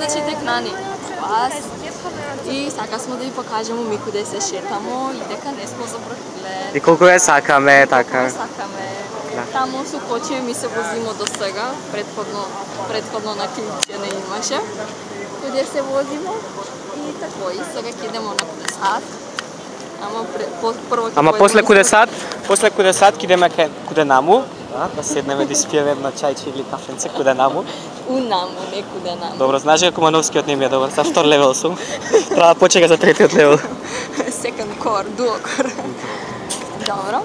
значи текнани вас и сака сме да ви покажеме ми куде се шетамо и дека не сме забравиле. И колку ја сакаме, така. Сакаме. Таму со Кочије ми се возимо до сега, предходно на Клинција не имаше. Куде се возимо и тако и сега ќе идемо на Кудесад. Ама после Кудесад ќе идеме куде наму. Да седнеме да испиеме едно чајче или кафенце куде наму. У наму, не куде наму. Добро, знаеш дека Кумановскиот не ми е добар, за втор левел сум. Треба да почека за третиот левел. Second core, dual core. Добро.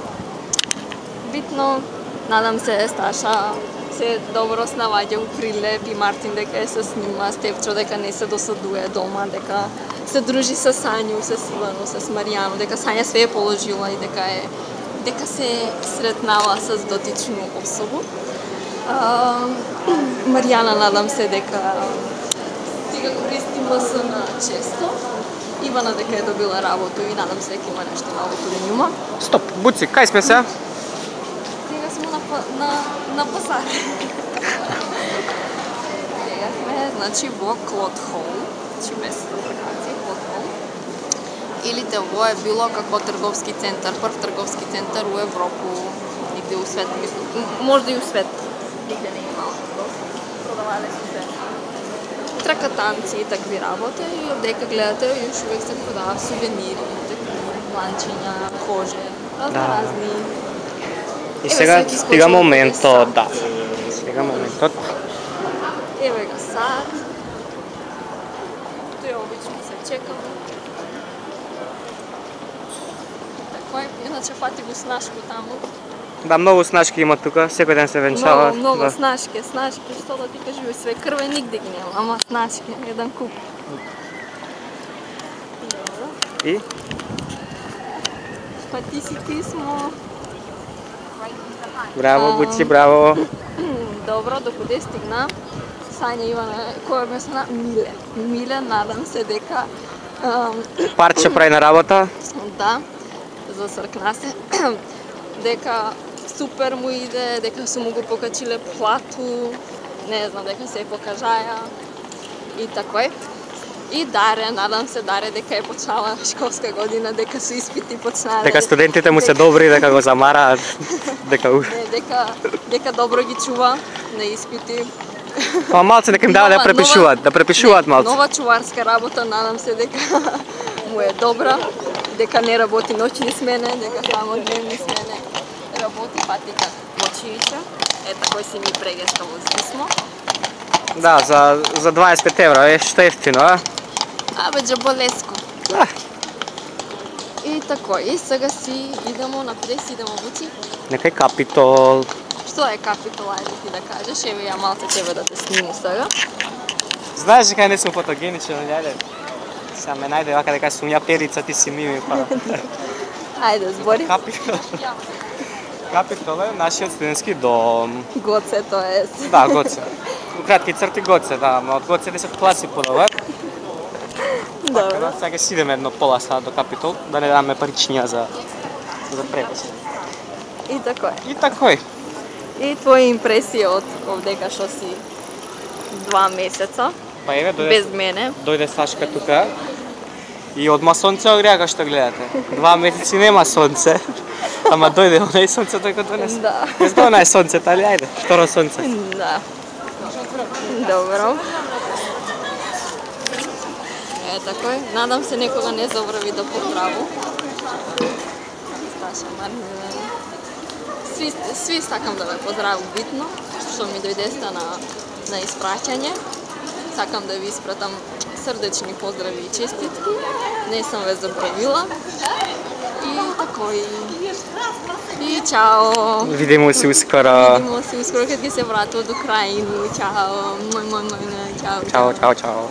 Битно, надам се Сташа се добро снаоѓа у Прилеп и Мартин дека се снима, Стефчо дека не се досадува дома, дека се дружи со Сању, со Силано, со Маријано, дека Сања све е положила и дека се сретнала с дотичну особу. Маријана надам се дека стига користи МСН често. Ивана дека е добила работа и надам се дека има нешто ново каде њума. Стоп, Буци, кај сме се? Сега сме на пазар. Сега сме, значи, во Клод Хол, значи без локација, Клод Хол. Или во е било како трговски центар, прв трговски центар у Европу, нигде у свет, мислам, можда и у свет, нигде не имало. Продавале се тракатанци и такви работи и одека гледате, још увек се продават сувенири, ланчиња, коже, разни. И сега стига моментот, да. Сега моментот. Еве го сад. Тој обично се чекаме. Така, иначе фати го снашко таму. Да, многу снашки има тука, секој ден се венчават. Многу снашки, што да ти кажу, све крве нигде ги нема, ама снашки, еден куп. И? Па ти си писмо. Браво, Буци, браво. Добро, докуде стигна? Сања Ивана, која ме сна? Миле. Миле, надам се дека... Парче прави на работа? Да, засркна се. Дека супер му иде, дека су му го покачиле плату, не знам, дека се покажаја и такој. И Даре, надам се Даре дека е почнала школска година, дека су испити почнале. Дека студентите му се добри, дека го замараат, дека добро ги чува на испити. Ама малце дека им дава да препишуваат малце. Нова чуварска работа, надам се дека му е добра, дека не работи ноќни смене, дека само дневни смене работи, патика училище. Ета кој си ми прегеска во писмо. Да, за 25 евра, што ефтино, а? Абе, џаболеско. И тако, и сега си идемо напред, идемо Буци. Некај Капитол. Што е Капитол, ајде ти да кажеш, еве ја малце тебе да те сниму сега. Знаеш дека не сум фотогеничен, ајде. Сега ме најде вака дека сум ја Перица, ти си Мими, па. Ајде, збори. Капитол е нашиот студентски дом. Гоце, тоа е. Да, Гоце. У кратки црти Гоце, да, ама од Гоце 10 класи подобар. Добро. Сега ќе си идеме едно пола сат до Капитол, да не даме паричња за превоз. И такој. И такој. И твои импресии од овдека што си 2 месеца. Па еве без мене. Дојде Сашка тука. И одма сонце огреа што гледате. 2 месеци нема сонце. Ама дојде онај сонце тој кога донесе. Да. Не знам онај сонце, али ајде, второ сонце. Да. Добро. Такој, надам се некога не забрави да поздраву. Сташа Марнина. Сви сакам да ве поздраву битно, што ми дојдесте на испраќање. Сакам да ви испратам срдечни поздрави и честитки. Не сам ве забравила. И такој. И чао. Видимо се ускоро. Видимо се ускоро кога ќе се вратам од Украина. Чао. Чао. Чао, чао, чао.